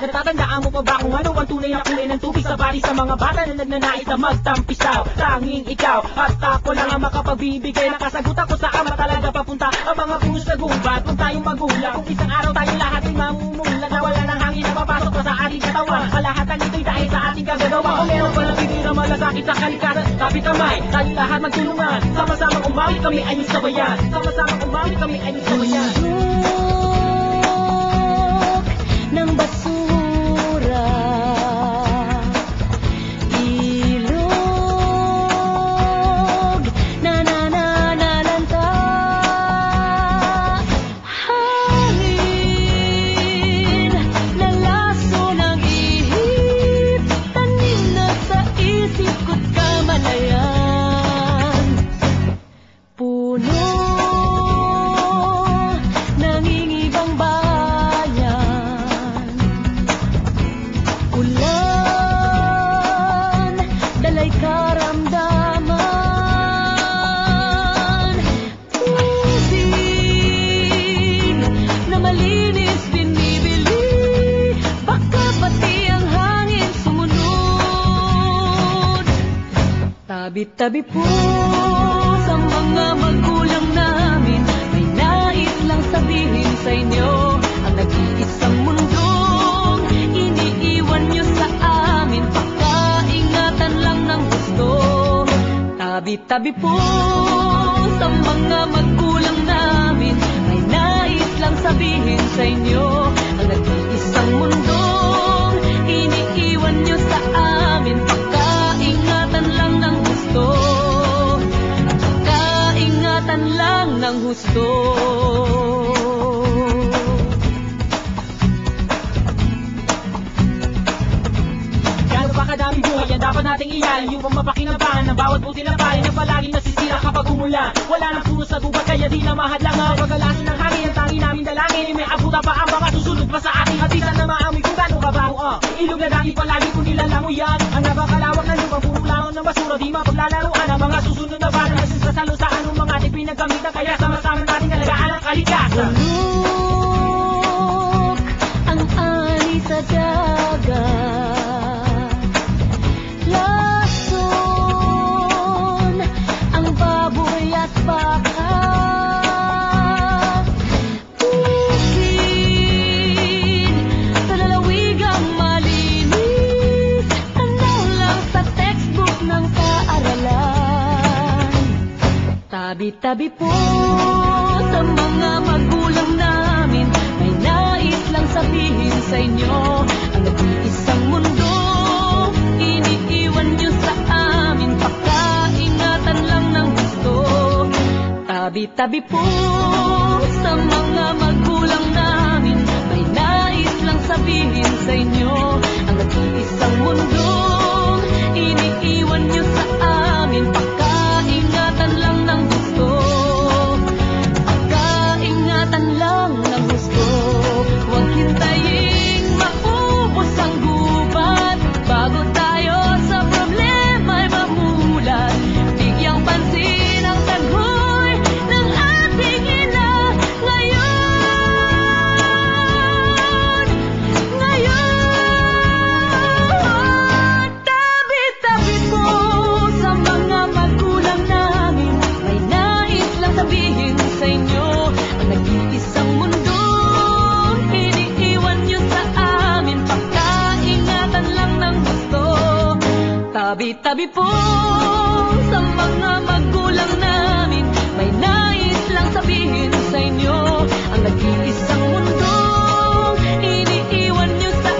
Natatandaan mo pa ba kung ano ang tunay na kulay ng tubig sa bali sa mga bata na nagnanais na magtampisaw? Tanging ikaw at ako lang ang makapagbibigay ng kasagutan ko saan ba talaga papunta ang mga punos na gubat. Kung tayong magulang, kung isang araw tayo lahat ay mamumulat na wala ng hangin na papasok pa sa ating katawan. Kalahatan nito'y dahil sa ating kagagawa. Kung meron pa lang bibira malasakit sa kalikasan, kapit kamay, tayo lahat magtulungan. Sama-samang umawit kami ay yung sabayan. Sama-samang umawit kami ay yung sabayan. Ng basura, ilog na nananalanta, hangin na laso ng ihip, tanim na sa isip ko't kamalayan, puno nangingibang bayan, ulan, dalay karamdaman, tubig na malinis binibili, baka pati ang hangin sumunod. Tabi-tabi po sa mga magulang namin, may nais lang sabihin sa inyo, ang nag-iisang mundong iniiwan nyo sa amin, pakaingatan lang ng gusto. Tabi-tabi po sa mga magulang namin, may nais lang sabihin sa inyo, ang nag-iisang mundong iniiwan nyo sa amin, pakaingatan lang ng gusto. Pakaingatan lang ng gusto. Gano'n ba kadaming buhay yan dapat nating iyali upang mapakinabangan ng bawat buti na bayan na palaging nasisira kapag umulan. Wala nang puno sa gubat kaya di na mahadlangan. Pagkalasin ng hangin ang tangi namin dalangin, may abuta pa ang mga susunod pa sa ating hatisan na maamoy kung gano'ng kabaho. Ilog na dati palagi kung nilalangoy yan, ang napakalawak ng lupang puro laon ng basura, di mapaglalaroan ang mga susunod na bata na sasalo sa anong mga ating pinagkamitan, kaya sama-sama natin alagaan ang kalikasan. Bulok ang ani sa dagat, lason ang baboy at baka, bukid sa lalawigang malinis, tanaw lang sa textbook ng paaralan. Tabi-tabi po sa mga magulang namin, may nais lang sabihin sa inyo, ang nag-iisang mundo iniiwan nyo sa amin, pakaingatan lang ng gusto. Tabi-tabi po sa mga magulang namin, may nais lang sabihin sa inyo, ang nag-iisang mundo iniiwan nyo sa amin, pakaingatan lang ng gusto. Pakaingatan lang ng gusto. Huwag hintayin maubos ang gubat bago tayo sa problema'y mamulat. Bigyang pansin ang taghoy ng ating ina ngayon. Ngayon, tabi-tabi po sa mga magulang namin, may nais lang sabihin sa inyo, ang nag-iisang mundo iniiwan nyo sa amin, pakaingatan lang ng gusto. Tabi-tabi po sa mga magulang namin, may nais lang sabihin sa inyo, ang nag-iisang mundo iniiwan nyo sa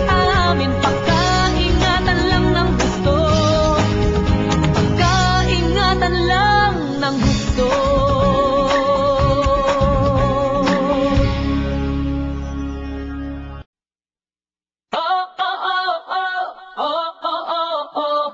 amin, pakaingatan lang ng gusto. Pakaingatan lang ng gusto. Oh, oh, oh, oh, oh, oh, oh, oh.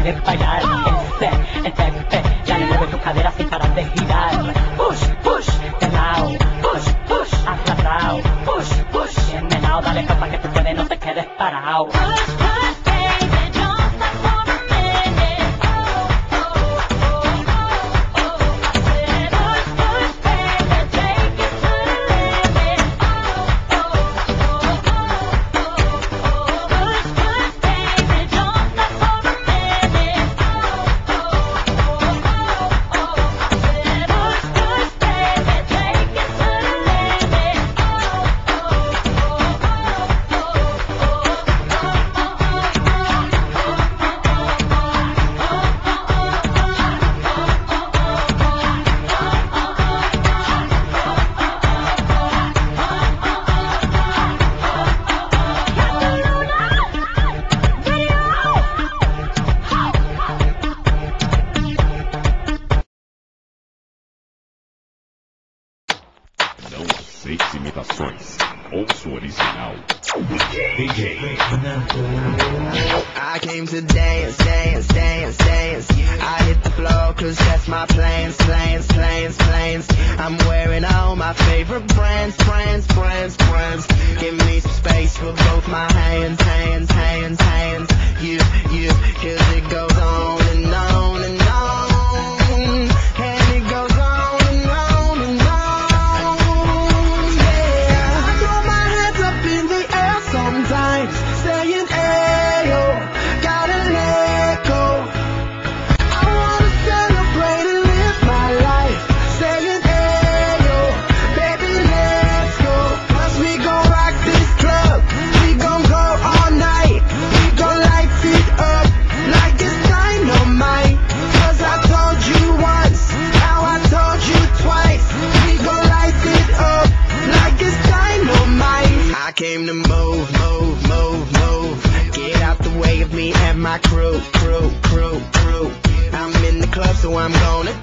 quieres bailar, en tepe, ya le mueve tu cadera sin parar de girar. Push, push, de lado, push, push, atrasado, push, push, en menao, dale capa que tú puedes, no te quedes parado. Não aceite imitações. Ouça o original. DJ. I came to dance, dance, dance, dance. I hit the floor cause that's my plans, plans, plans, plans. I'm wearing all my favorite brands, brands, brands, brands. Give me some space for both my hands, hands, hands, hands. You, cause it goes on and on and on. And it goes on and on and on. Yeah, I throw my hands up in the air sometimes, saying ayo, gotta let go. I wanna celebrate and live my life, saying ayo, baby let's go. 'Cause we gon' rock this club, we gon' go all night, we gon' light it up like it's dynamite. 'Cause I told you once, now I told you twice, we gon' light it up like it's dynamite. I came to move, move, move, move. Get out the way of me and my crew, crew, crew, crew. I'm in the club, so I'm gonna